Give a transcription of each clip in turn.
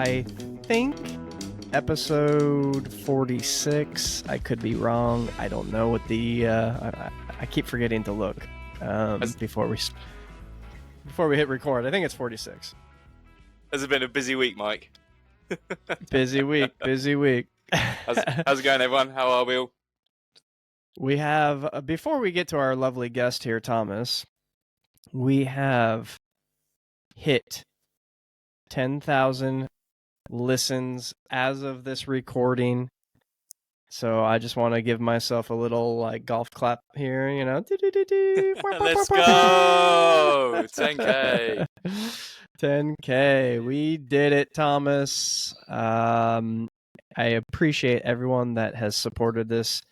I think episode 46. I could be wrong. I don't know what the I keep forgetting to look before we hit record. I think it's 46. Has it been a busy week, Mike? Busy week. How's it going, everyone? How are we all? We have, before we get to our lovely guest here, Thomas, we have hit 10,000 listens as of this recording. So I just want to give myself a little like golf clap here, you know. Let's go! 10K. 10K. We did it, Thomas. I appreciate everyone that has supported this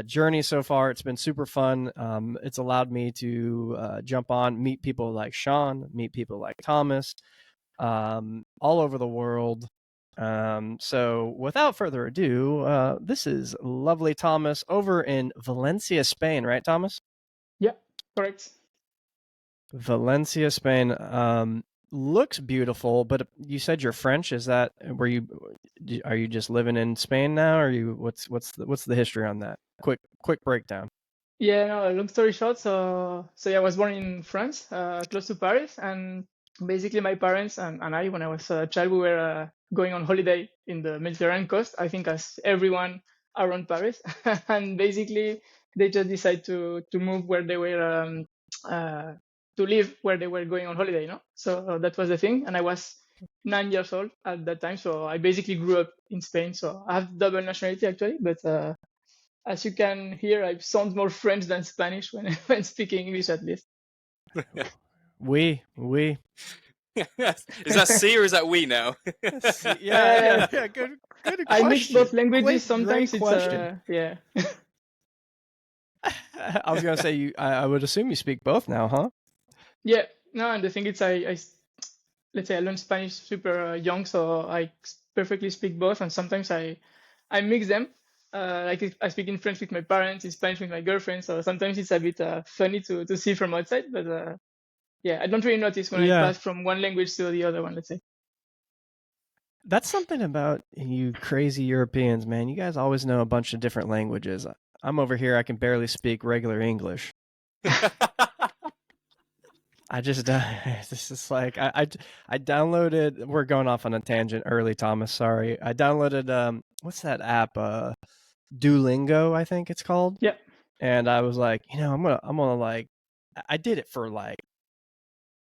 journey so far. It's been super fun. It's allowed me to jump on, meet people like Sean, meet people like Thomas, all over the world. So without further ado, this is lovely Thomas over in Valencia, Spain, right, Thomas? Yeah, correct. Valencia, Spain. Looks beautiful, but you said you're French. Is that are you just living in Spain now, or what's the history on that? Quick breakdown. Yeah, no, long story short, so yeah, I was born in France, close to Paris, and basically my parents and I, when I was a child, we were going on holiday in the Mediterranean coast, I think as everyone around Paris, and basically they just decided to move where they were to live where they were going on holiday, no? So that was the thing, and I was 9 years old at that time, so I basically grew up in Spain. So I have double nationality actually, but as you can hear, I sound more French than Spanish when speaking English, at least. Oui. Is that C or is that we now? Yeah. Good question. I mix both languages. Sometimes Sometimes it's yeah. I was gonna say I would assume you speak both now, huh? Yeah, no, and the thing is, I let's say I learned Spanish super young, so I perfectly speak both, and sometimes I mix them. Like I speak in French with my parents, in Spanish with my girlfriend, so sometimes it's a bit funny to see from outside, but yeah, I don't really notice when I pass from one language to the other one, let's say. That's something about you crazy Europeans, man. You guys always know a bunch of different languages. I'm over here, I can barely speak regular English. I just, this is like, I downloaded, we're going off on a tangent early, Thomas, sorry. I downloaded, what's that app? Duolingo, I think it's called. Yeah. And I was like, I'm gonna like, I did it for like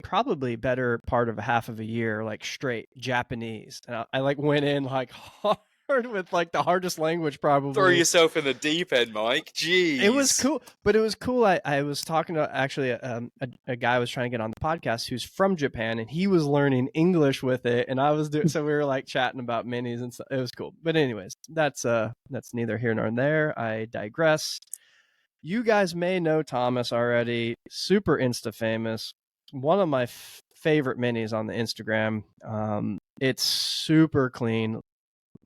probably better part of half of a year, like straight Japanese. And I like went in like hard with like the hardest language probably. Throw yourself in the deep end, Mike. Jeez. It was cool, but it was cool. I was talking to actually a guy I was trying to get on the podcast who's from Japan, and he was learning English with it, and I was doing so we were like chatting about minis and stuff. It was cool. But anyways, that's neither here nor there. I digress. You guys may know Thomas already. Super Insta famous. One of my favorite minis on the Instagram. It's super clean.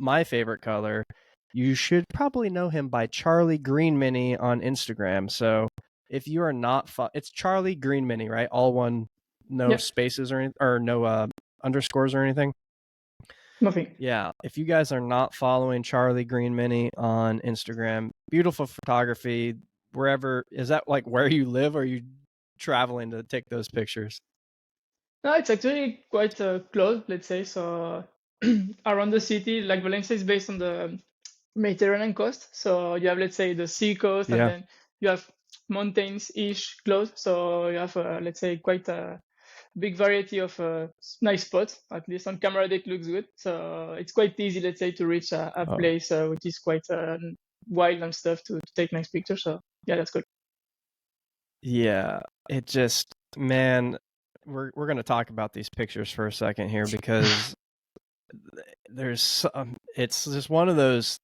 My favorite color. You should probably know him by Charlie Green Mini on Instagram. So if you are not, it's Charlie Green Mini, right? All one, no spaces or no underscores or anything. Nothing. Yeah. If you guys are not following Charlie Green Mini on Instagram, beautiful photography. Wherever, is that like where you live? Or are you traveling to take those pictures? No, it's actually quite close, let's say. So around the city, like Valencia is based on the Mediterranean coast. So you have, let's say, the sea coast, and then you have mountains-ish close. So you have, let's say, quite a big variety of nice spots. At least on camera, it looks good. So it's quite easy, let's say, to reach a place which is quite wild and stuff to take nice pictures. So yeah, that's good. Yeah, it just, man, we're going to talk about these pictures for a second here because there's it's just one of those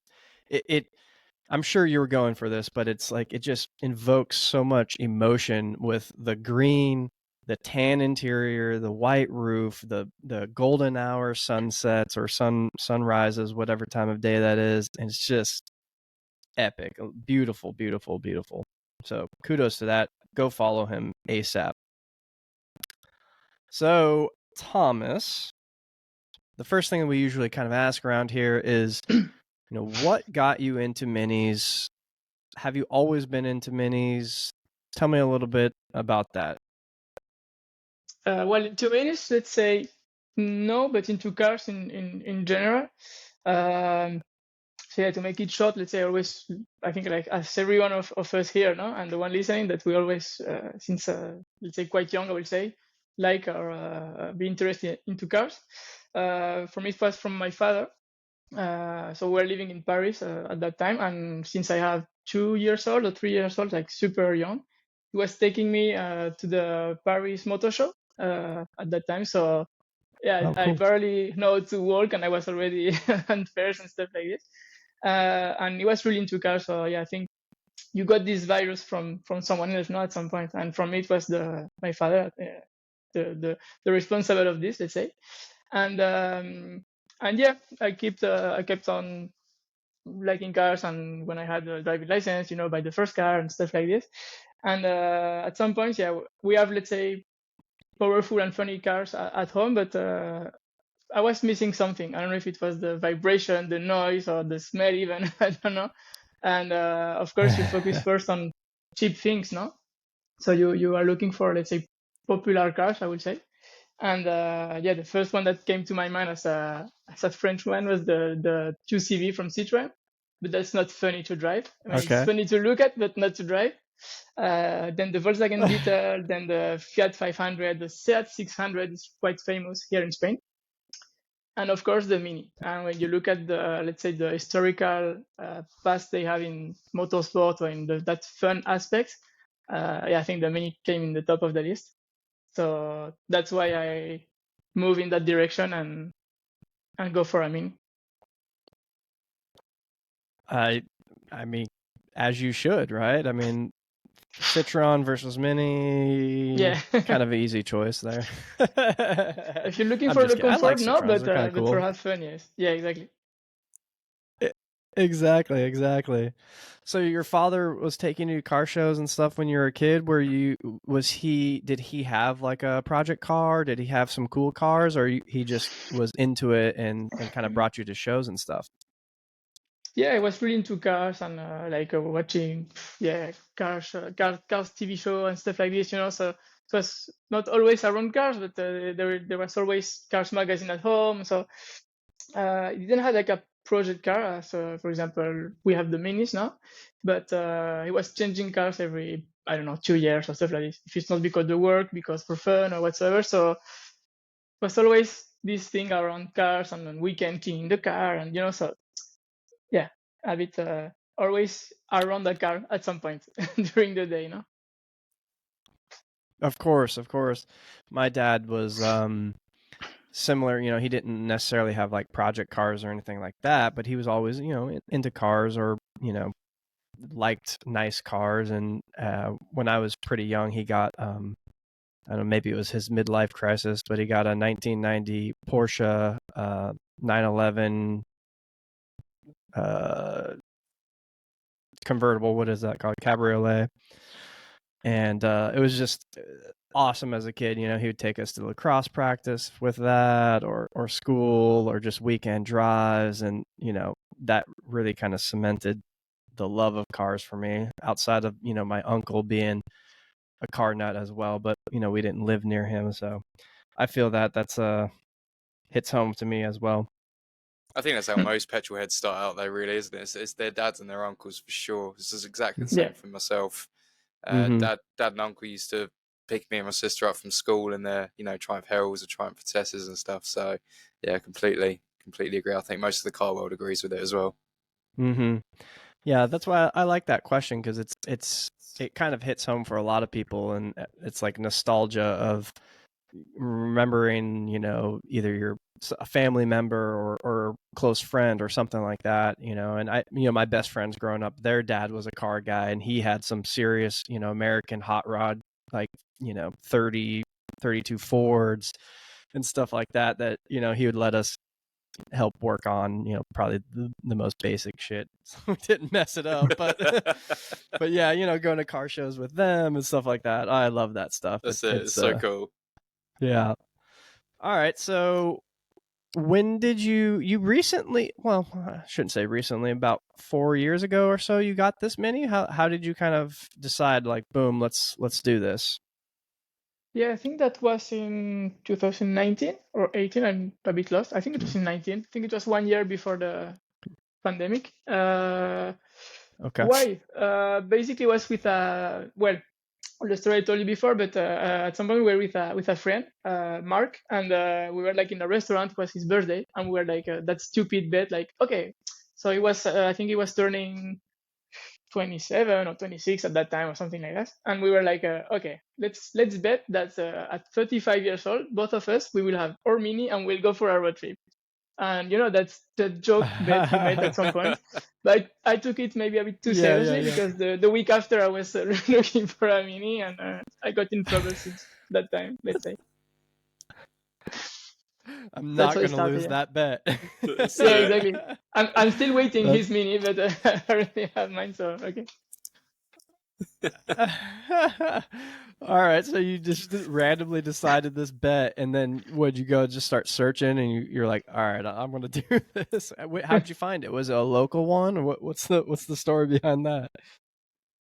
I'm sure you were going for this, but it's like it just invokes so much emotion with the green, the tan interior, the white roof, the golden hour sunsets or sunrises, whatever time of day that is, and it's just epic. Beautiful. So kudos to that. Go follow him ASAP. So Thomas, the first thing that we usually kind of ask around here is, what got you into minis? Have you always been into minis? Tell me a little bit about that. Well, into minis, let's say no, but into cars in general. So yeah, to make it short, let's say I think like as every one of us here, no, and the one listening, that we always, since let's say quite young, I will say, like or be interested into cars. For me, it was from my father. So we're living in Paris at that time, and since I have 2 years old or 3 years old, like super young, he was taking me to the Paris Motor Show at that time. So yeah, I cool. barely know to walk, and I was already on fairs and stuff like this. And he was really into cars. So yeah, I think you got this virus from someone else, not at some point. And from me, it was my father, the responsible of this, let's say. And yeah, I kept on liking cars, and when I had a driving license, buy the first car and stuff like this. And at some point, yeah, we have, let's say, powerful and funny cars at home, but I was missing something. I don't know if it was the vibration, the noise, or the smell even. I don't know. And of course, you focus first on cheap things, no? So you are looking for, let's say, popular cars, I would say. And yeah, the first one that came to my mind as a French one was the 2CV from Citroën, but that's not funny to drive. I mean, Okay. It's funny to look at, but not to drive. Then the Volkswagen Beetle, then the Fiat 500, the Seat 600 is quite famous here in Spain, and of course the Mini. And when you look at the, let's say, the historical past they have in motorsport or in that fun aspect, yeah, I think the Mini came in the top of the list. So that's why I move in that direction and go for a Mini. I mean, as you should, right? I mean, Citroen versus Mini, Yeah. kind of an easy choice there. If you're looking I'm for just the kidding. I like comfort, no, Citroens. but They're kind of cool. for have fun, yes. Yeah, exactly. Exactly. So your father was taking you to car shows and stuff when you were a kid. Did he have like a project car? Did he have some cool cars, or he just was into it and kind of brought you to shows and stuff? Yeah, I was really into cars and like watching, yeah, cars TV show and stuff like this, So it was not always around cars, but there was always Cars magazine at home. So it didn't have like a project car. So for example, we have the Minis now, but he was changing cars every, I don't know, 2 years or stuff like this. If it's not because of work, because for fun or whatsoever. So it was always this thing around cars and on weekend cleaning the car, and so yeah, a bit always around the car at some point during the day, Of course. My dad was similar. He didn't necessarily have like project cars or anything like that, but he was always into cars, or liked nice cars. And when I was pretty young, he got I don't know, maybe it was his midlife crisis, but he got a 1990 Porsche 911 convertible. What is that called? Cabriolet. And it was just awesome as a kid. He would take us to lacrosse practice with that, or school, or just weekend drives. And, that really kind of cemented the love of cars for me, outside of, my uncle being a car nut as well. But, we didn't live near him. So I feel that's hits home to me as well. I think that's how most petrol heads start out, though, really, isn't it? It's their dads and their uncles for sure. This is exactly the same for myself. Dad and uncle used to pick me and my sister up from school in their, Triumph Heralds or Triumph Vitesses and stuff. So yeah, completely agree. I think most of the car world agrees with it as well. Yeah, that's why I like that question, because it kind of hits home for a lot of people, and it's like nostalgia of remembering, either a family member or close friend or something like that, and my best friends growing up, their dad was a car guy, and he had some serious, American hot rod, like, 32 Fords and stuff like that, he would let us help work on, probably the most basic shit. So we didn't mess it up, but yeah, going to car shows with them and stuff like that. I love that stuff. It's so cool. Yeah. All right. So when did you recently? Well, I shouldn't say recently. About 4 years ago or so, you got this Mini. How did you kind of decide? Like, boom, let's do this. Yeah, I think that was in 2019 or 18. I'm a bit lost. I think it was in 19. I think it was 1 year before the pandemic. Okay. Why? Basically, it was with well, the story I told you before, but at some point we were with a friend, Mark, and we were like in a restaurant. It was his birthday, and we were like that stupid bet, like okay. So it was, I think he was turning 27 or 26 at that time or something like that, and we were like, okay, let's bet that at 35 years old, both of us, we will have our Mini and we'll go for a road trip. And that's the joke bet he made at some point, but I took it maybe a bit too seriously because the week after I was looking for a Mini, and I got in trouble since that time, let's say. I'm not going to lose that bet. Yeah, exactly. I'm still waiting his Mini, but I already have mine, so okay. All right, so you just randomly decided this bet, and then would you go just start searching, and you're like, all right, I'm going to do this. How'd you find it? Was it a local one, or what's the story behind that?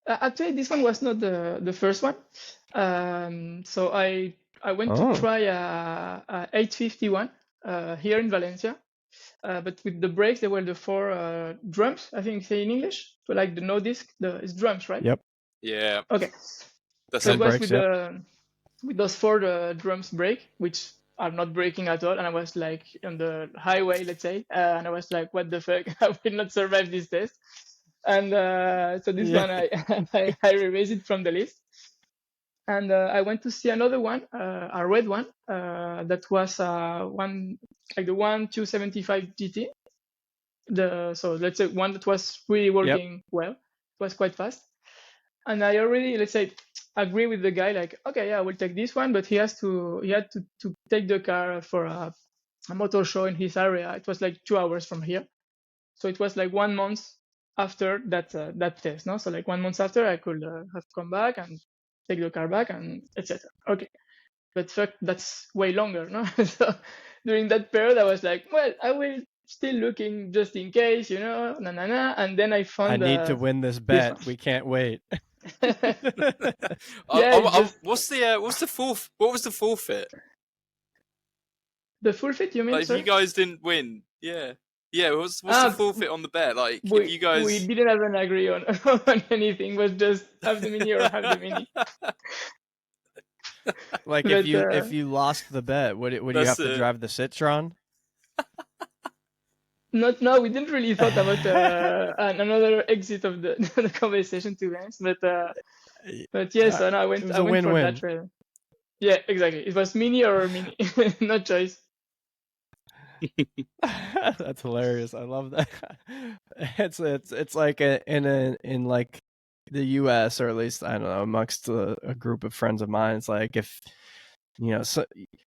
Actually, this one was not the first one. So I went to try a 851 here in Valencia, but with the brakes, they were the 4 drums. I think say in English, so like the no disc, it's drums, right? Yep. Yeah. Okay. That's so it was with those 4 drums brake, which are not braking at all. And I was like on the highway, let's say, and I was like, what the fuck? I will not survive this test. And so this one, I erased it from the list. And I went to see another one, a red one, that was one like the 275 GT. So let's say one that was really working well. It was quite fast. And I already, let's say, agree with the guy, like, okay, yeah, I will take this one, but he had to take the car for a motor show in his area. It was like 2 hours from here. So it was like 1 month after that test, no? So like 1 month after, I could have come back and take the car back and etc. Okay, but fuck, that's way longer, no? So during that period, I was like, well, I will still looking just in case, and then I found. I need to win this bet. We can't wait. What's the fourth? What was the forfeit? The forfeit, you mean? Like, if you guys didn't win, yeah. What's the forfeit on the bet? Like, if you guys, we didn't even agree on anything. It was just have the Mini or have the Mini. Like, but, if you lost the bet, would you have to drive the Citroen? No, we didn't really thought about another exit of the conversation, to be honest. But yes, no, I went for that trail. Yeah, exactly. It was Mini or Mini, no choice. That's hilarious. I love that. It's like in like the US, or at least I don't know, amongst a group of friends of mine. It's like if so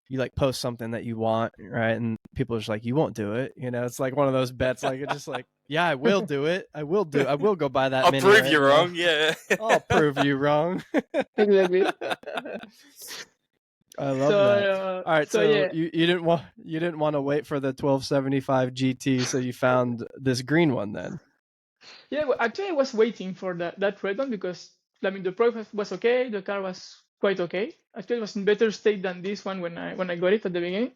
you like post something that you want, right, and people are just like, you won't do it. It's like one of those bets. Like it's just like, yeah, I will do it. I will go buy that. I'll Mini, prove right? you wrong. Yeah, I'll prove you wrong. Exactly. I love that. All right, so yeah. you didn't want to wait for the 1275 GT, so you found this green one then. Yeah, well, actually I was waiting for that red one because the product was okay, the car was quite okay. Actually, it was in better state than this one when I got it at the beginning,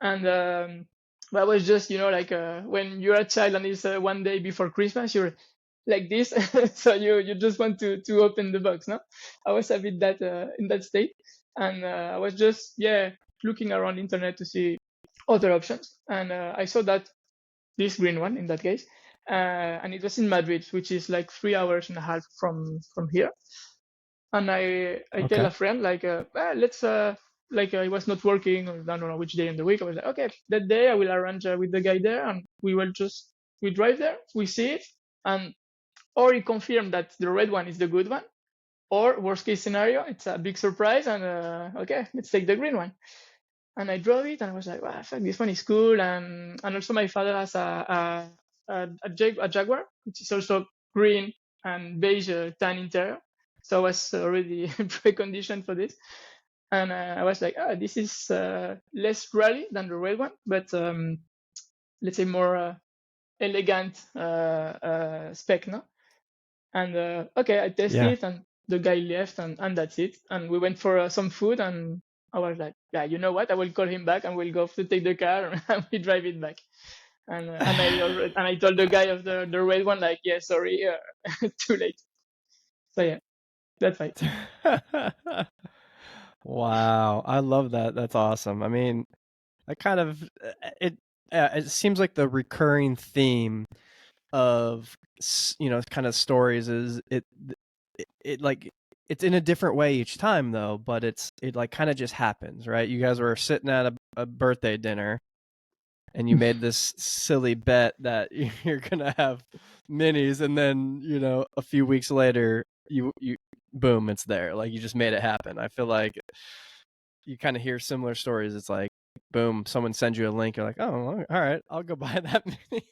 and I was just like when you're a child and it's one day before Christmas, you're like this, so you just want to open the box, no? I was a bit that in that state. And I was just, looking around the internet to see other options. And I saw this green one in that case. And it was in Madrid, which is like 3 hours and a half from here. And I tell a friend, like, let's, like I was not working, or I don't know which day in the week. I was like, okay, that day I will arrange with the guy there. And we drive there, we see it. And or he confirmed that the red one is the good one. Or worst case scenario, it's a big surprise, and okay, let's take the green one. And I drove it, and I was like, wow, fuck, this one is cool. And also my father has a Jaguar, which is also green and beige tan interior. So I was already preconditioned for this. And I was like, this is less rally than the red one, but let's say more elegant spec, no? And okay, I tested Yeah. it, and the guy left, and that's it. And we went for some food, and I was like, yeah, you know what? I will call him back, and we'll go to take the car, and we drive it back. And I told the guy of the red one, like, yeah, sorry, too late. So yeah, that's right. Wow, I love that. That's awesome. I mean, I kind of it seems like the recurring theme of kind of stories is it like it's in a different way each time though, but it like kind of just happens, right? You guys were sitting at a birthday dinner and you made this silly bet that you're gonna have minis, and then a few weeks later you boom, it's there. Like you just made it happen. I feel like you kind of hear similar stories. It's like boom, someone sends you a link, you're like, oh, all right, I'll go buy that mini.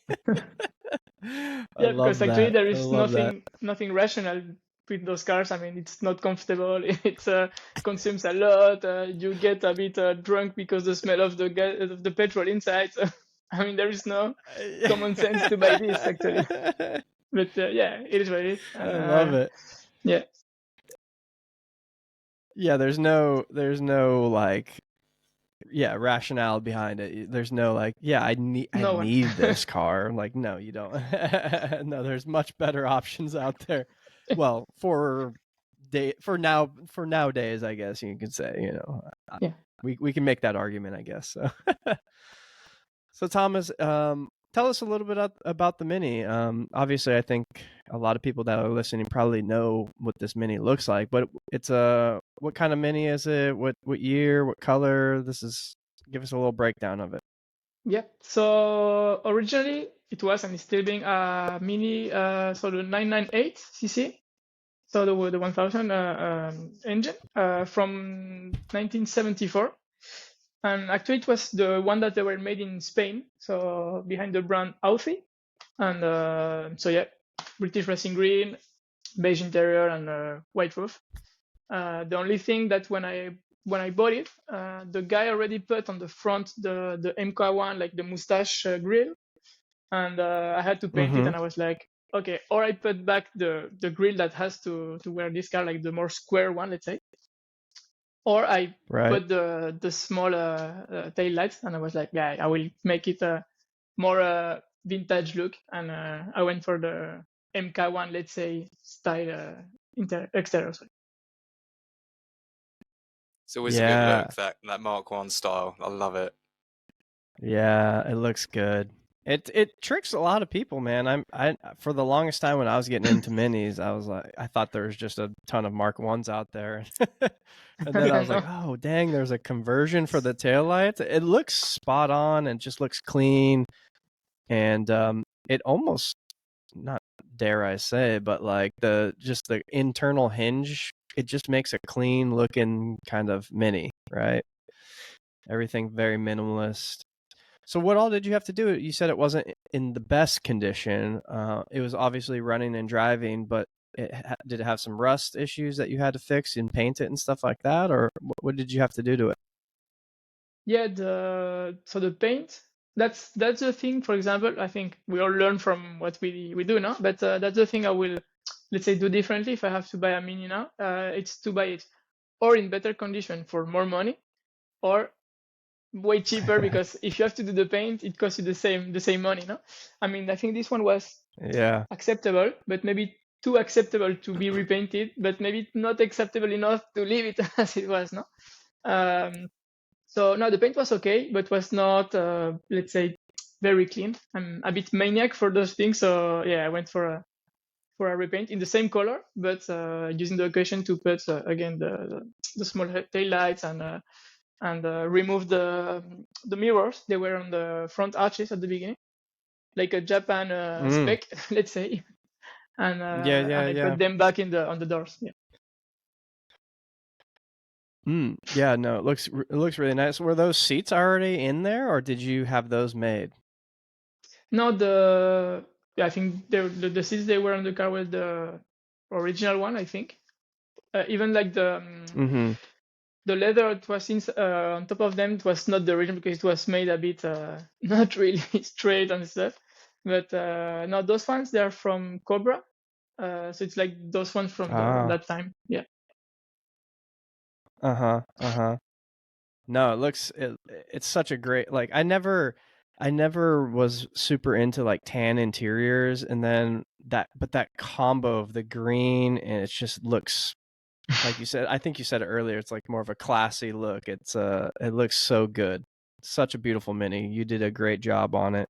Yeah, because actually there is that. nothing rational with those cars. I mean, it's not comfortable. It consumes a lot. You get a bit drunk because the smell of the petrol inside. So, I mean, there is no common sense to buy this actually. But yeah, it is what it is. I love it. Yeah. Yeah, there's no like rationale behind it. There's no like, I need this car. Like, no, you don't. No, there's much better options out there. Well, for nowadays, I guess you could say, yeah. we can make that argument, I guess. So, so Thomas, tell us a little bit about the Mini. Obviously, I think a lot of people that are listening probably know what this Mini looks like, but it's what kind of Mini is it? What year? What color? Give us a little breakdown of it. Yeah. So originally it was, and it's still being a Mini, so the 998cc. So the 1000 engine from 1974. And actually, it was the one that they were made in Spain, so behind the brand Authy. And so yeah, British racing green, beige interior, and white roof. The only thing that when I bought it, the guy already put on the front the MK1, like the mustache grill, and I had to paint it. And I was like, okay, or I put back the grill that has to wear this car, like the more square one, let's say. Or I put the smaller tail lights, and I was like, yeah, I will make it a more vintage look, and I went for the MK1, let's say, style exterior. Sorry. It's always a good look, that Mark 1 style. I love it. Yeah, it looks good. It tricks a lot of people, man. I for the longest time when I was getting into minis, I was like, I thought there was just a ton of Mark 1s out there. And then I was like, oh dang, there's a conversion for the taillights. It looks spot on and just looks clean. And it almost, not dare I say, but like the internal hinge, it just makes a clean looking kind of Mini, right? Everything very minimalist. So what all did you have to do? You said it wasn't in the best condition. It was obviously running and driving, but did it have some rust issues that you had to fix and paint it and stuff like that? Or what did you have to do to it? Yeah, so the paint, that's the thing. For example, I think we all learn from what we do now, but that's the thing I will, let's say, do differently if I have to buy a Mini now. It's to buy it or in better condition for more money, or way cheaper, because if you have to do the paint, it costs you the same money, no? I mean, I think this one was acceptable, but maybe too acceptable to be repainted, but maybe not acceptable enough to leave it as it was, no? So no, the paint was okay, but was not, let's say, very clean. I'm a bit maniac for those things, so yeah, I went for a repaint in the same color, but using the occasion to put again the small tail lights and remove the mirrors. They were on the front arches at the beginning, like a Japan spec, let's say. And and I put them back on the doors. Yeah. Yeah, no, it looks really nice. Were those seats already in there, or did you have those made? No, I think the seats they were on the car was the original one, I think. Even like the the leather it was on top of them, it was not the original because it was made a bit not really straight and stuff. But no, those ones they are from Cobra, so it's like those ones from that time. Yeah. No, it's such a great, like, I never was super into like tan interiors, and then that combo of the green, and it just looks like you said, I think you said it earlier, it's like more of a classy look. It looks so good. Such a beautiful Mini. You did a great job on it.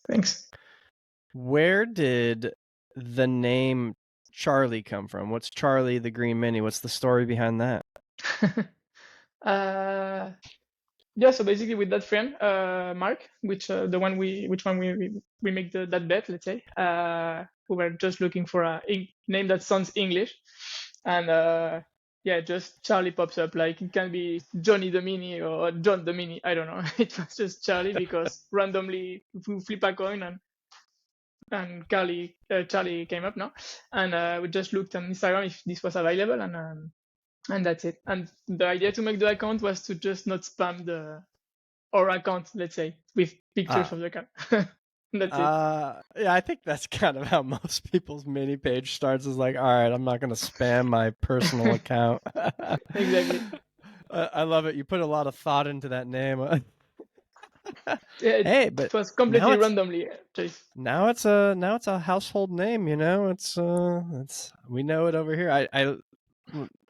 Thanks. Where did the name Charlie come from? What's Charlie the Green Mini? What's the story behind that? Yeah, so basically with that friend, Mark, which one we make that bet, let's say, we were just looking for a name that sounds English, and yeah, just Charlie pops up. Like it can be Johnny the Mini or John the Mini. I don't know. It was just Charlie because randomly we flip a coin and Charlie came up now, and we just looked on Instagram if this was available, and that's it. And the idea to make the account was to just not spam our account, let's say, with pictures of the car. That's it. Yeah, I think that's kind of how most people's Mini page starts, is like, all right, I'm not going to spam my personal account. Exactly. I love it. You put a lot of thought into that name. Hey, but it was completely randomly. Now it's a household name, you know. It's we know it over here. I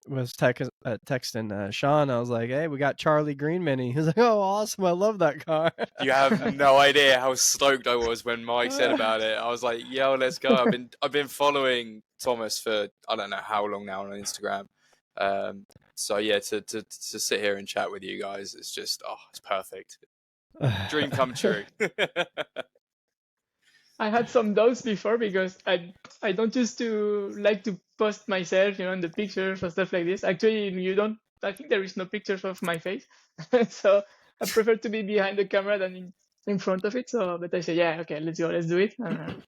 was texting Sean. I was like, "Hey, we got Charlie Green Mini." He's like, "Oh, awesome! I love that car." You have no idea how stoked I was when Mike said about it. I was like, "Yo, let's go!" I've been following Thomas for I don't know how long now on Instagram. So yeah, to sit here and chat with you guys, it's just it's perfect. Dream come true. I had some doubts before because I don't used to like to post myself, in the pictures or stuff like this. Actually, I think there is no pictures of my face, so I prefer to be behind the camera than in front of it. So, but I said, yeah, okay, let's go, let's do it, and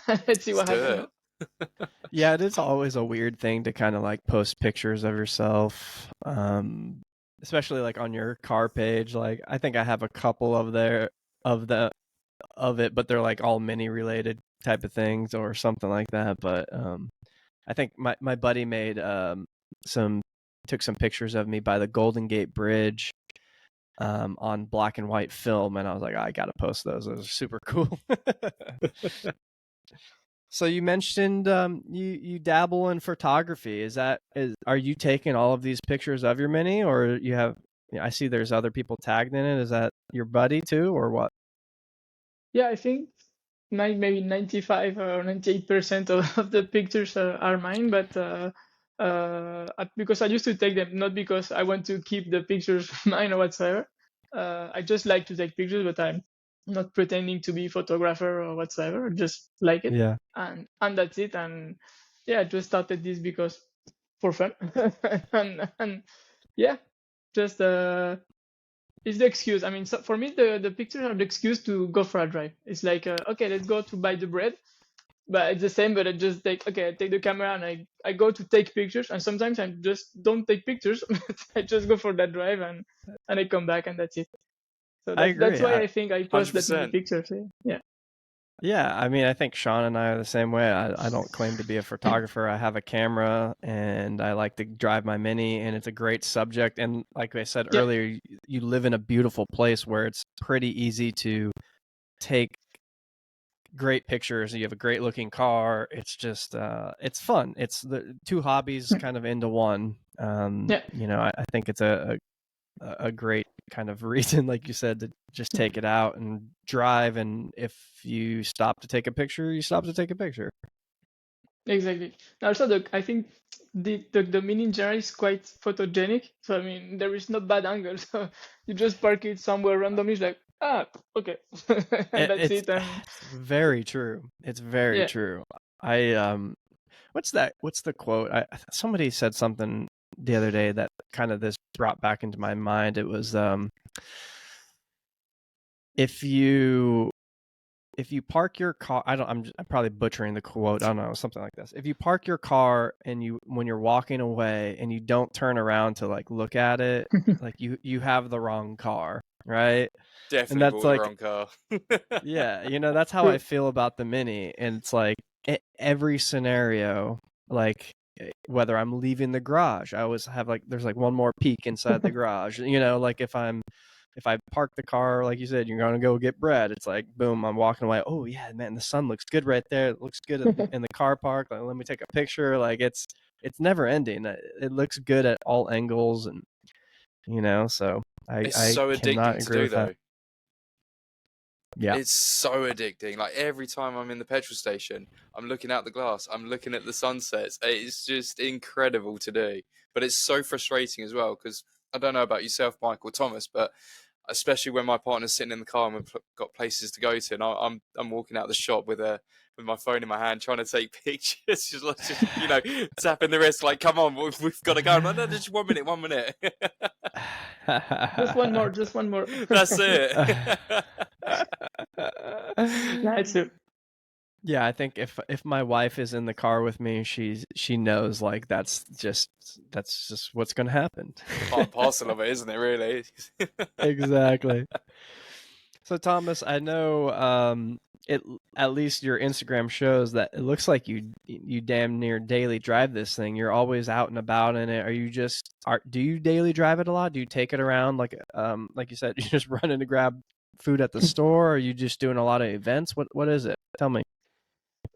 let's see what happens. Yeah, it is always a weird thing to kind of like post pictures of yourself, especially like on your car page. Like I think I have a couple of it, but they're like all Mini related type of things or something like that. But I think my buddy made took some pictures of me by the Golden Gate Bridge on black and white film, and I was like, I gotta post those. Those are super cool. So you mentioned you dabble in photography. Are you taking all of these pictures of your Mini, or you have? I see there's other people tagged in it. Is that your buddy too, or what? Yeah, I think maybe 95 or 98% of the pictures are mine, but because I used to take them, not because I want to keep the pictures mine or whatsoever. I just like to take pictures, but I'm not pretending to be a photographer or whatsoever. Just like it, yeah, and that's it. And yeah, I just started this because for fun, and yeah, just it's the excuse. I mean, so for me, the pictures are the excuse to go for a drive. It's like, okay, let's go to buy the bread, but it's the same. But I just I take the camera and I go to take pictures, and sometimes I just don't take pictures. I just go for that drive and I come back, and that's it. So that's why I think I post that many pictures. Yeah. Yeah, I mean, I think Sean and I are the same way. I don't claim to be a photographer. I have a camera and I like to drive my Mini, and it's a great subject. And like I said earlier, you live in a beautiful place where it's pretty easy to take great pictures. You have a great looking car. It's just, it's fun. It's the two hobbies kind of into one. I think it's a great kind of reason, like you said, to just take it out and drive, and if you stop to take a picture, you stop to take a picture. Exactly. Also, I think the Mini in general is quite photogenic. So I mean, there is no bad angle. So you just park it somewhere randomly. It's like, okay, and that's it. And it's very true. It's very true. What's the quote? Somebody said something the other day that kind of this brought back into my mind. It was if you if you park your car, I'm probably butchering the quote. I don't know, something like this. If you park your car and when you're walking away and you don't turn around to like look at it, like you have the wrong car, right? Definitely And that's bought the like, wrong car. yeah, that's how I feel about the Mini. And it's like every scenario, like whether I'm leaving the garage, I always have like, there's like one more peek inside the garage, like if I park the car, like you said, you're going to go get bread. It's like, boom, I'm walking away. Oh yeah, man, the sun looks good right there. It looks good in the car park. Like, let me take a picture. Like it's never ending. It looks good at all angles, and so It's I so cannot addicting to agree do with that. though. Yeah, It's so addicting. Like every time I'm in the petrol station, I'm looking out the glass, I'm looking at the sunsets. It's just incredible to do. But it's so frustrating as well, because I don't know about yourself, Michael, Thomas, but especially when my partner's sitting in the car and we've got places to go to, and I'm walking out the shop with my phone in my hand trying to take pictures, just tapping the wrist like, come on, we've got to go. I'm like, no, just 1 minute. Just one more. That's it. That's it. Yeah, I think if my wife is in the car with me, she knows like that's just what's gonna happen. Part and parcel of it, isn't it? Really. Exactly. So Thomas, I know at least your Instagram shows that it looks like you damn near daily drive this thing. You're always out and about in it. Do you daily drive it a lot? Do you take it around like you said, you just run in to grab food at the store, or are you just doing a lot of events? What is it? Tell me.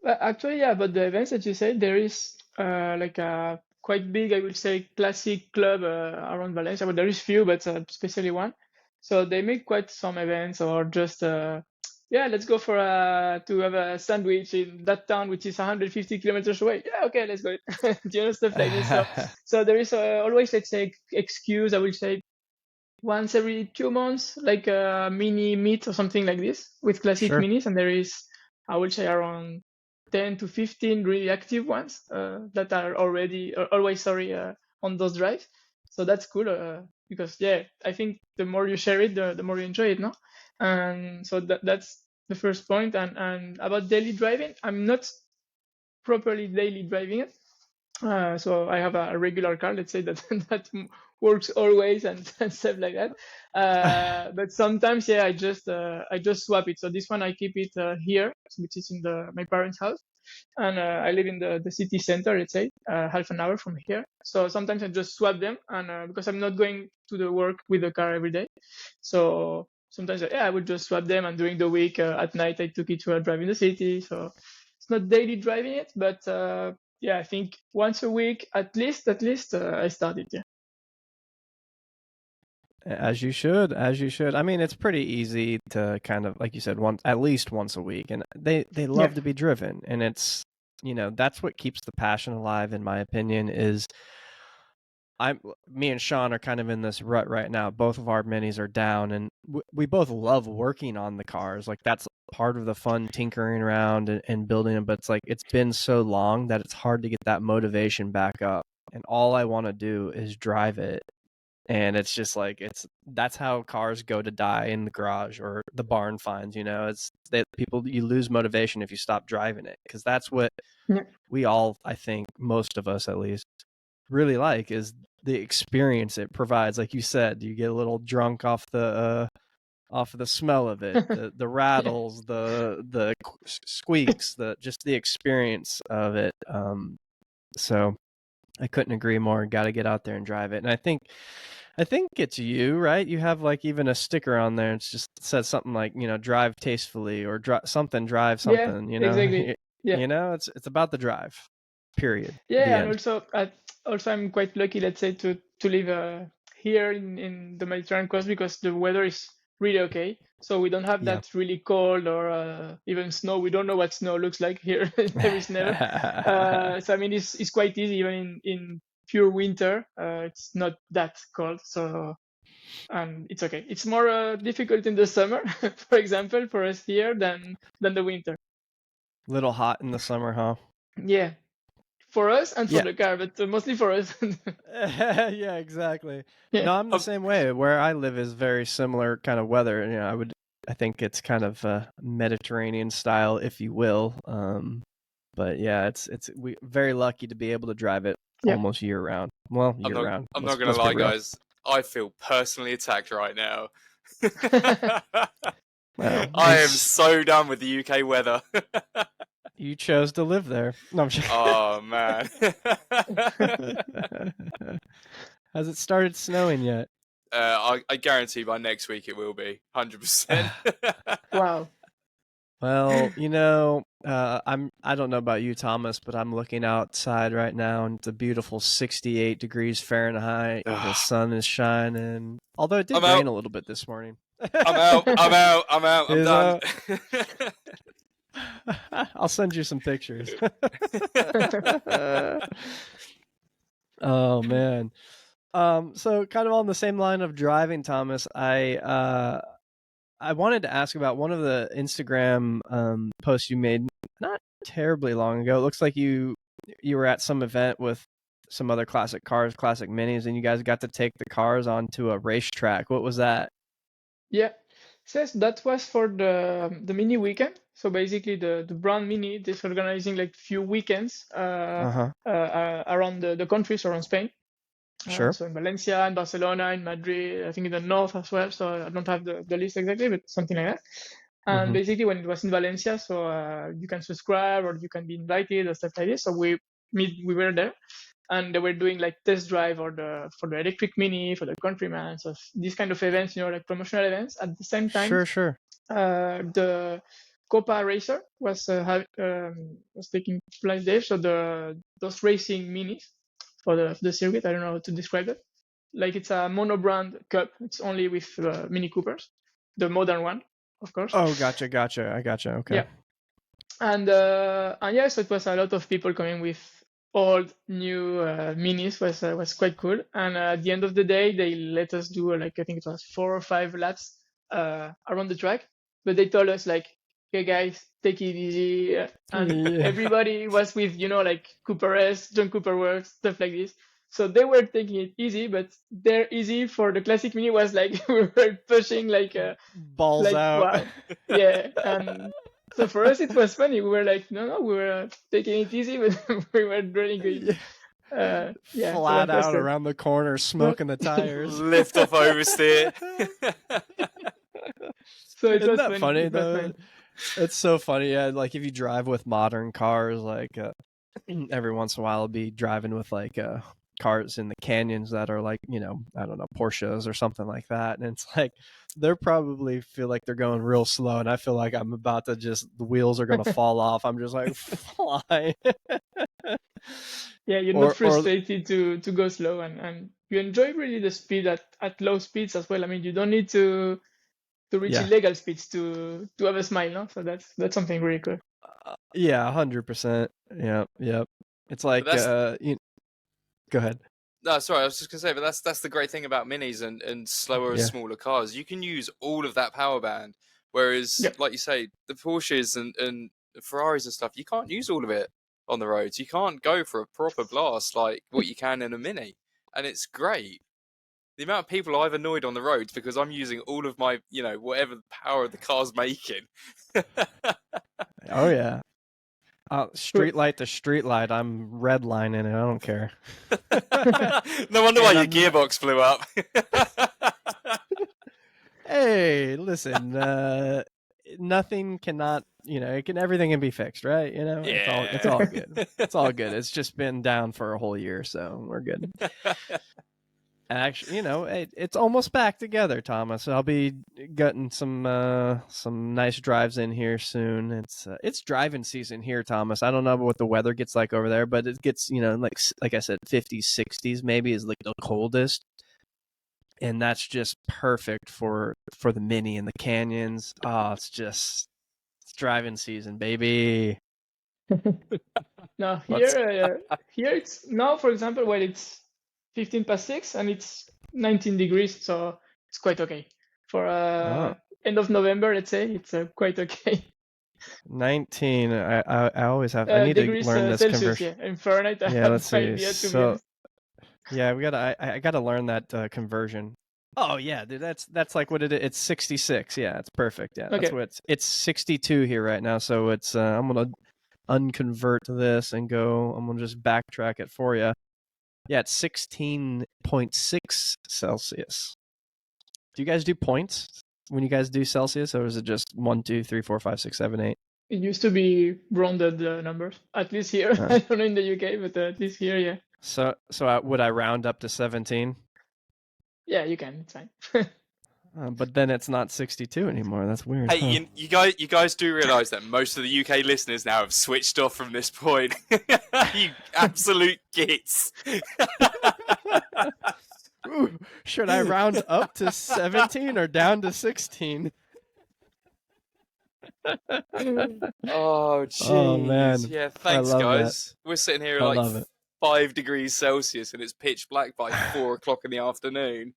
Actually, yeah, but the events that you said, there is like a quite big, I would say, classic club around Valencia. But there is few, but especially one. So they make quite some events, or just let's go to have a sandwich in that town, which is 150 kilometers away. Yeah, okay, let's go. Stuff like this. So there is always, let's say, excuse, I would say, once every 2 months, like a mini meet or something like this with classic Sure. minis, and there is, I would say, around 10 to 15 really active ones that are always on those drives. So that's cool because I think the more you share it, the more you enjoy it, no? And so that's the first point. And about daily driving, I'm not properly daily driving it. So I have a regular car, let's say, that works always and stuff like that. But sometimes, I just swap it. So this one I keep it here, which is in my parents' house, and I live in the city center, let's say, half an hour from here. So sometimes I just swap them, and because I'm not going to the work with the car every day, so sometimes I would just swap them. And during the week, at night, I took it to a drive in the city. So it's not daily driving it, but I think once a week at least I started. Yeah. As you should. I mean, it's pretty easy to kind of, like you said, at least once a week, and they love to be driven, and it's that's what keeps the passion alive, in my opinion. Is me and Sean are kind of in this rut right now. Both of our minis are down, and we both love working on the cars. Like that's part of the fun, tinkering around and building them. But it's like it's been so long that it's hard to get that motivation back up. And all I want to do is drive it. And it's just like that's how cars go to die in the garage or the barn finds. It's that you lose motivation if you stop driving it, because that's what we all, I think, most of us at least, really like, is the experience it provides. Like you said, you get a little drunk off the smell of it, the rattles, the squeaks, just the experience of it. So I couldn't agree more. Got to get out there and drive it. And I think it's you, right? You have like even a sticker on there. It's just says something like, drive tastefully, or drive something. Exactly. Yeah. It's about the drive, period. Yeah. And also I'm quite lucky, let's say, to live here in the Mediterranean coast, because the weather is really okay. So we don't have that really cold or even snow. We don't know what snow looks like here. There is never. So I mean, it's quite easy even in pure winter. It's not that cold. So it's okay. It's more difficult in the summer, for example, for us here than the winter. Little hot in the summer, huh? Yeah. For us and for the car, but mostly for us. Yeah, exactly. Yeah. No, I'm the same way. Where I live is very similar kind of weather. I think it's kind of Mediterranean style, if you will. But yeah, we're very lucky to be able to drive it almost year round. Well, year round. I'm not gonna lie, guys. I feel personally attacked right now. Well, I am so done with the UK weather. You chose to live there. No, I'm just... Oh man. Has it started snowing yet? I guarantee by next week it will be 100%. Wow. Well, you know, I don't know about you, Thomas, but I'm looking outside right now and it's a beautiful 68 degrees Fahrenheit. The sun is shining. Although it did rain a little bit this morning. I'm out. I'm done. I'll send you some pictures. Oh man. So kind of on the same line of driving, Thomas, I wanted to ask about one of the Instagram posts you made not terribly long ago. It looks like you were at some event with some other classic cars, classic minis, and you guys got to take the cars onto a racetrack. What was that? Yeah. Yes, that was for the mini weekend. So basically the brand Mini is organizing like few weekends around the countries around Spain. Sure. So in Valencia, in Barcelona, in Madrid, I think in the north as well. So I don't have the list exactly, but something like that. And basically when it was in Valencia, so you can subscribe or you can be invited or stuff like this. So we were there. And they were doing like test drive for the electric Mini, for the Countryman, so these kind of events, you know, like promotional events. At the same time, sure. The Copa Racer was taking place there. So those racing minis for the circuit, I don't know how to describe it. Like it's a mono brand cup. It's only with Mini Coopers, the modern one, of course. Oh, gotcha. I gotcha. Okay. Yeah. And yeah, so it was a lot of people coming with old new minis. Was quite cool. And at the end of the day, they let us do like I think it was 4 or 5 laps around the track. But they told us like, "Hey guys, take it easy." And everybody was with like Cooper S, John Cooper Works, stuff like this. So they were taking it easy, but their easy for the classic Mini was like we were pushing like balls like, out. Wow. Yeah. And so for us, it was funny. We were like, no, we were taking it easy, but we were really good. Yeah, flat out around the corner, smoking the tires. Lift off oversteer. So Isn't that funny though? It's so funny. Yeah, like if you drive with modern cars, like every once in a while, I'll be driving with like cars in the canyons that are like, I don't know, Porsches or something like that, and it's like they're probably feel like they're going real slow, and I feel like I'm about to the wheels are going to fall off. I'm just like flying. Yeah, you're not frustrated to go slow, and you enjoy really the speed at low speeds as well. I mean, you don't need to reach illegal speeds to have a smile, no? So that's something really cool. Yeah, 100%. Yeah. It's like go ahead. No, sorry, I was just gonna say, but that's the great thing about minis and slower and smaller cars. You can use all of that power band, whereas, like you say, the Porsches and Ferraris and stuff, you can't use all of it on the roads. You can't go for a proper blast like what you can in a Mini, and it's great. The amount of people I've annoyed on the roads because I'm using all of my, whatever power the car's making. Oh yeah. Street light to street light, I'm redlining it. I don't care. No wonder why your gearbox blew up. Hey, listen, nothing cannot, everything can be fixed, right? It's all good. It's all good. It's just been down for a whole year, so we're good. Actually, it's almost back together, Thomas. I'll be getting some nice drives in here soon. It's driving season here, Thomas. I don't know what the weather gets like over there, but it gets, like I said, 50s, 60s maybe is like the coldest. And that's just perfect for the Mini and the canyons. Oh, it's driving season, baby. No, here it's now, for example, when it's 15 past 6 and it's 19 degrees, so it's quite okay for end of November. Let's say it's quite okay. 19. I always have. I need to learn this Celsius, conversion. Yeah, in Fahrenheit. Yeah, let's see. So, yeah, I gotta learn that conversion. Oh yeah, dude, that's like what it's 66. Yeah, it's perfect. Yeah, that's Okay. what it's 62 here right now. So it's I'm gonna unconvert this and go. I'm gonna just backtrack it for you. Yeah, it's 16.6 Celsius. Do you guys do points when you guys do Celsius, or is it just 1, 2, 3, 4, 5, 6, 7, 8? It used to be rounded numbers, at least here. I don't know in the UK, but at least here, yeah. So would I round up to 17? Yeah, you can. It's fine. But then it's not 62 anymore. That's weird. Hey, you guys do realise that most of the UK listeners now have switched off from this point. You absolute gits. Ooh, should I round up to 17 or down to 16? Oh, jeez. Oh, man. Yeah, thanks, guys. That. We're sitting here at like 5 degrees Celsius and it's pitch black by 4 o'clock in the afternoon.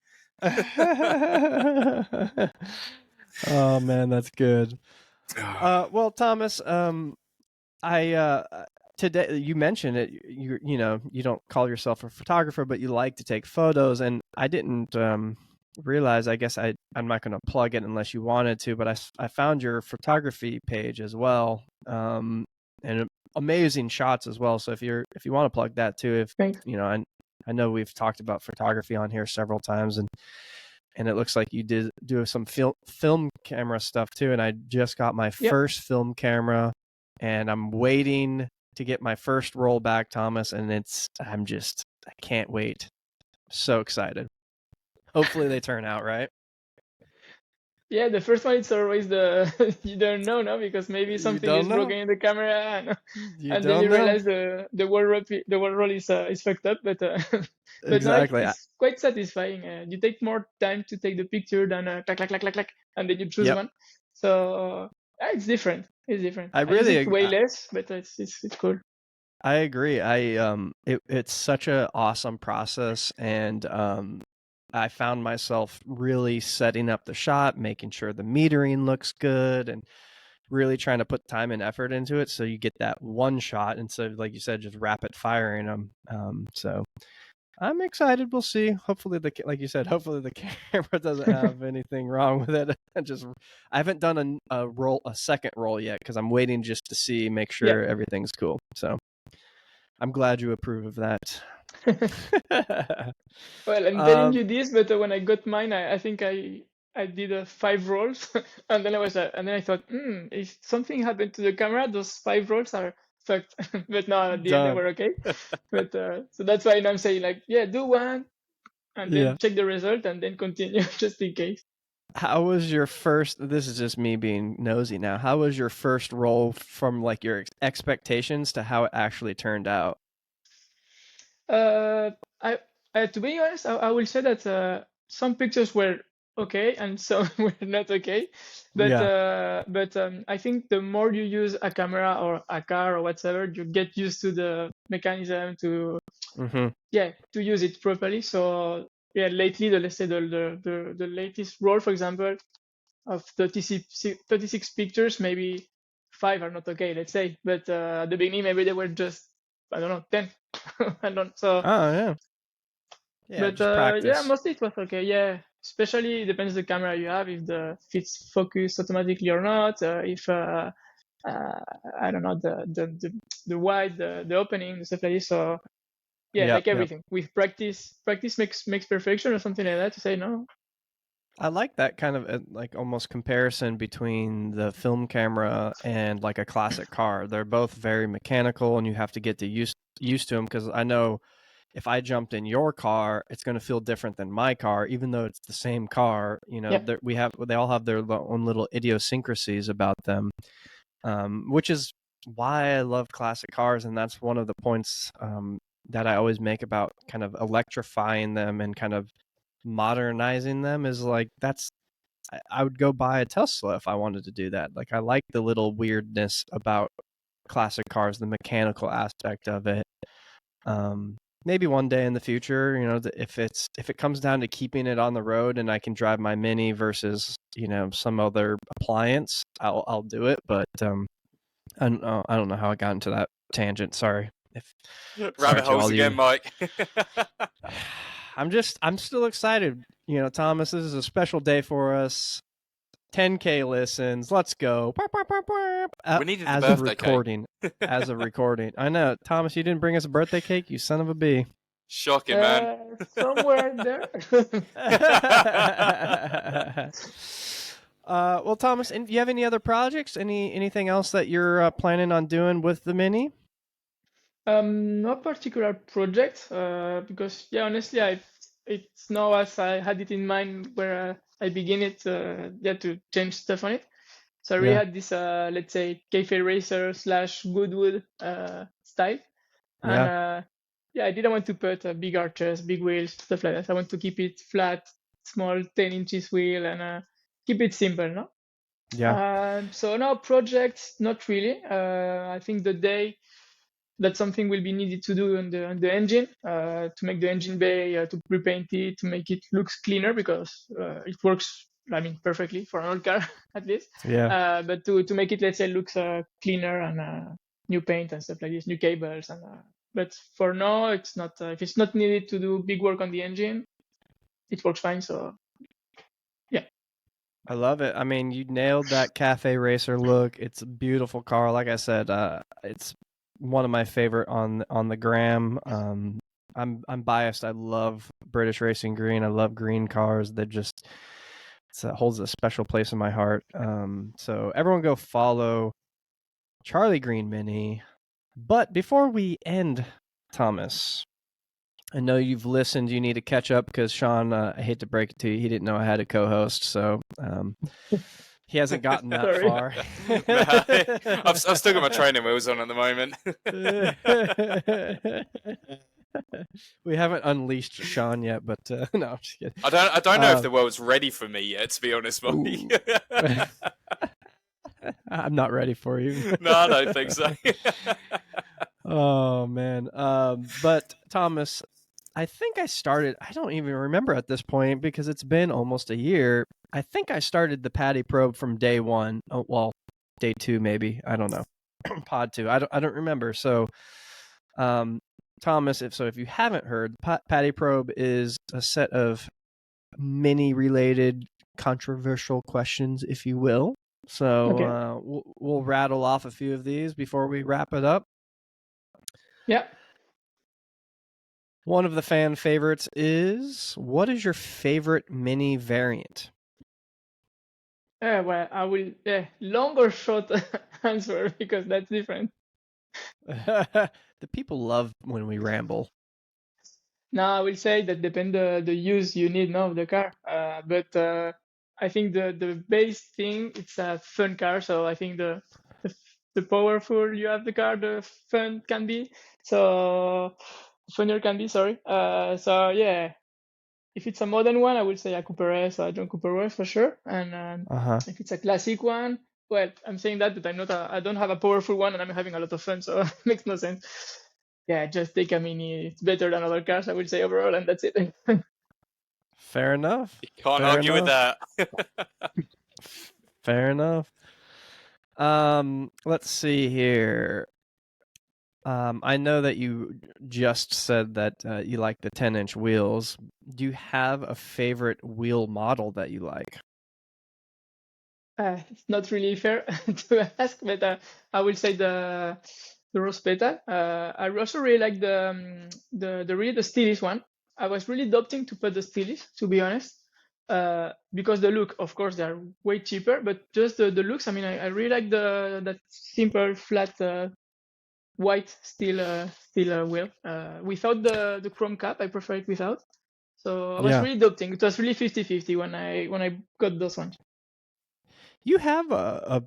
Oh man, that's good. Well, Thomas, today you mentioned it. You know you don't call yourself a photographer, but you like to take photos, and I didn't realize. I guess I'm not going to plug it unless you wanted to, but I found your photography page as well, and amazing shots as well. So if you want to plug that too, Thanks. you know, I know we've talked about photography on here several times, and it looks like you did do some film camera stuff too. And I just got my first film camera, and I'm waiting to get my first roll back, Thomas. And I can't wait. So excited. Hopefully they turn out right. Yeah, the first one, it's always you don't know, no, because maybe something is broken in the camera, and then you realize the whole roll is fucked up. But exactly, no, it's quite satisfying. You take more time to take the picture than clack clack clack clack clack, and then you choose one. So it's different. It's different. I really use it way less, but it's cool. I agree. It's such an awesome process, and I found myself really setting up the shot, making sure the metering looks good, and really trying to put time and effort into it so you get that one shot instead of, like you said, just rapid firing them. So I'm excited. We'll see. Hopefully, like you said, hopefully the camera doesn't have anything wrong with it. I haven't done a second roll yet because I'm waiting just to make sure everything's cool. So I'm glad you approve of that. Well, I'm telling you this, but when I got mine, I think I did 5 rolls, and then I thought, if something happened to the camera, those 5 rolls are fucked. But no, at the end they were okay. But so that's why I'm saying, like, do one, and then check the result, and then continue just in case. How was your first? This is just me being nosy now. How was your first roll from like your expectations to how it actually turned out? To be honest, I will say that some pictures were okay and some were not okay. But I think the more you use a camera or a car or whatever, you get used to the mechanism to use it properly. So lately, let's say the latest roll, for example, of 36 pictures, maybe 5 are not okay, let's say. But at the beginning, maybe they were just, I don't know, 10. I don't. So. Oh yeah. Yeah, but mostly it was okay. Yeah, especially it depends the camera you have, if it's focused automatically or not. If I don't know the wide, the opening, stuff like this. So like everything with practice makes perfection or something like that. To say no. I like that kind of like almost comparison between the film camera and like a classic car. They're both very mechanical, and you have to get used to them, because I know if I jumped in your car, it's going to feel different than my car, even though it's the same car. You know, they all have their own little idiosyncrasies about them, which is why I love classic cars, and that's one of the points that I always make about kind of electrifying them and kind of modernizing them. Is like I would go buy a Tesla if I wanted to do that. Like I like the little weirdness about classic cars, the mechanical aspect of it. Maybe one day in the future, you know, if it comes down to keeping it on the road and I can drive my Mini versus, you know, some other appliance, I'll do it. But I don't know how I got into that tangent. Sorry. Rabbit holes again, Mike. I'm still excited. You know, Thomas, this is a special day for us. 10K listens. Let's go. We needed the as birthday a recording. As a recording. I know. Thomas, you didn't bring us a birthday cake, you son of a bee. Shocking, man. Somewhere there. Well, Thomas, do you have any other projects? Anything else that you're planning on doing with the Mini? No particular project, because honestly, it's now as I had it in mind where I begin it, to change stuff on it. So I really had this, let's say, cafe racer / Goodwood style, and I didn't want to put big arches, big wheels, stuff like that. I want to keep it flat, small, 10 inches wheel, and keep it simple, no? Yeah. So now projects, not really. I think the day that something will be needed to do on the engine, to make the engine bay, to repaint it, to make it looks cleaner, because it works, perfectly for an old car at least. Yeah. But to make it, let's say, looks cleaner, and new paint and stuff like this, new cables, and but for now, it's not. If it's not needed to do big work on the engine, it works fine. So yeah. I love it. I mean, you nailed that cafe racer look. It's a beautiful car. Like I said, it's one of my favorite on the gram. I'm biased. I love British Racing Green. I love green cars. That just holds a special place in my heart. So everyone go follow Charlie Green Mini. But before we end, Thomas, I know you've listened. You need to catch up because Sean, I hate to break it to you, he didn't know I had a co-host, so he hasn't gotten that far. I've still got my training wheels on at the moment. We haven't unleashed Sean yet, but no, I'm just kidding. I don't know if the world's ready for me yet, to be honest, Molly. I'm not ready for you. No, I don't think so. Oh man, but Thomas, I think I don't even remember at this point because it's been almost a year. I think I started the Paddy Probe from day one. Oh, well, day two maybe. I don't know. Pod 2. I don't remember. So, Thomas, if you haven't heard, Paddy Probe is a set of Mini-related controversial questions, if you will. So okay. We'll rattle off a few of these before we wrap it up. Yeah. One of the fan favorites is, what is your favorite Mini variant? Well, I will long or short answer because that's different. The people love when we ramble. No, I will say that depends the use you need now of the car. But I think the base thing, it's a fun car. So I think the powerful you have the car, the fun can be. So funnier can be, sorry. So yeah, if it's a modern one, I would say a Cooper S or a John Cooper S for sure. And if it's a classic one, well, I'm saying that, but I don't have a powerful one and I'm having a lot of fun, so it makes no sense. Yeah, just take a Mini. It's better than other cars, I would say, overall, and that's it. Fair enough. You can't argue with that. Fair enough. Let's see here. I know that you just said that you like the 10-inch wheels. Do you have a favorite wheel model that you like? It's not really fair to ask, but I will say the Rospetal. I also really like the stylish one. I was really adopting to put the stylish, to be honest, because the look, of course, they are way cheaper, but just the looks. I mean, I really like that simple flat white steel wheel. Without the chrome cap, I prefer it without. So I was really adopting. It was really 50-50 when I got those ones. You have a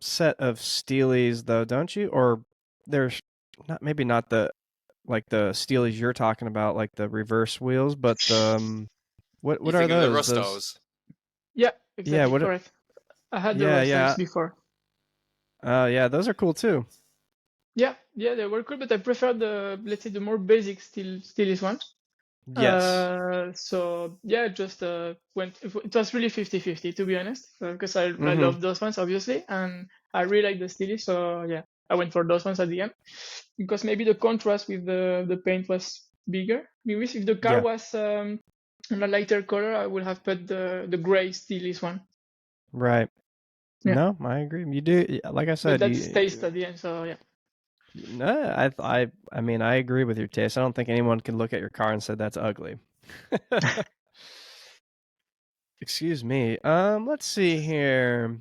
set of Steelies though, don't you? Or there's maybe not the Steelies you're talking about, like the reverse wheels, but what are those? The Rostos? Yeah, exactly, correct. I had the Rostos before. Yeah, those are cool too. Yeah, they were cool, but I prefer let's say the more basic Steelish ones. Yes. So yeah, just it was really 50-50 to be honest, because I love those ones obviously, and I really like the Steelish. So yeah, I went for those ones at the end because maybe the contrast with the paint was bigger. Maybe if the car was on a lighter color, I would have put the gray Steelys one. Right. Yeah. No, I agree. You do, like I said, but that's taste at the end. So yeah. No, I mean, I agree with your taste. I don't think anyone can look at your car and say that's ugly. Excuse me. Let's see here.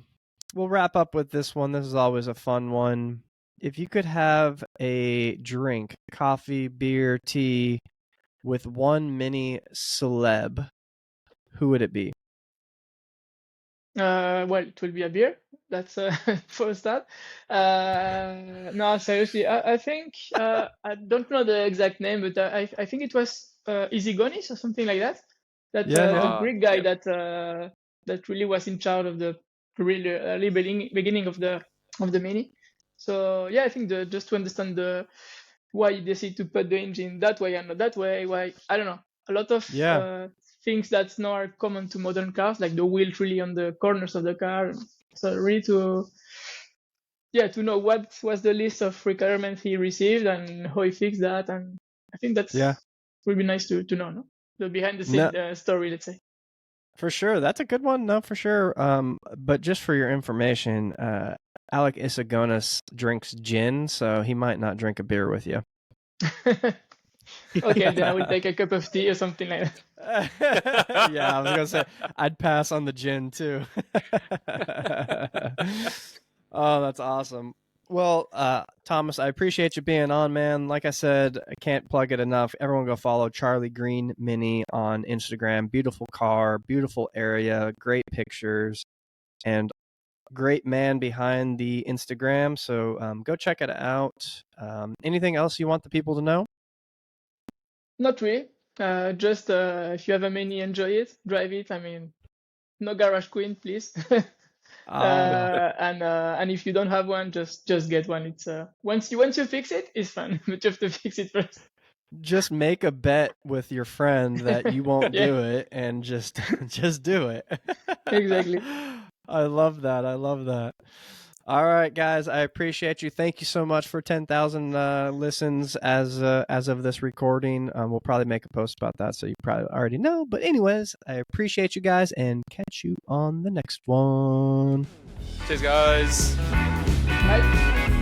We'll wrap up with this one. This is always a fun one. If you could have a drink, coffee, beer, tea, with one mini celeb, who would it be? Well, it will be a beer. That's for a start. No, seriously, I think I don't know the exact name, but I think it was Isigonis or something like that. That the Greek guy that really was in charge of the really early beginning of the Mini. So yeah, I think just to understand why you decide to put the engine that way and not that way. Why, I don't know. A lot of things that now are common to modern cars, like the wheel really on the corners of the car. So really to know what was the list of requirements he received and how he fixed that, and I think that's would be nice to know, no? The behind the scene story, let's say. For sure, that's a good one. No, for sure. But just for your information, Alec Isigonis drinks gin, so he might not drink a beer with you. Okay, then I will take a cup of tea or something like that. Yeah, I was gonna say I'd pass on the gin too. Oh, that's awesome. Well, Thomas, I appreciate you being on, man. Like I said, I can't plug it enough. Everyone go follow Charlie Green Mini on Instagram. Beautiful car, beautiful area, great pictures, and great man behind the Instagram. So go check it out. Anything else you want the people to know? Not really. Just if you have a Mini, enjoy it, drive it. I mean, no garage queen, please. And if you don't have one, just get one. It's once you fix it, it's fun, but you have to fix it first. Just make a bet with your friend that you won't do it, and just do it. Exactly. I love that. I love that. All right, guys, I appreciate you. Thank you so much for 10,000 listens as of this recording. We'll probably make a post about that, so you probably already know. But anyways, I appreciate you guys, and catch you on the next one. Cheers, guys. Bye.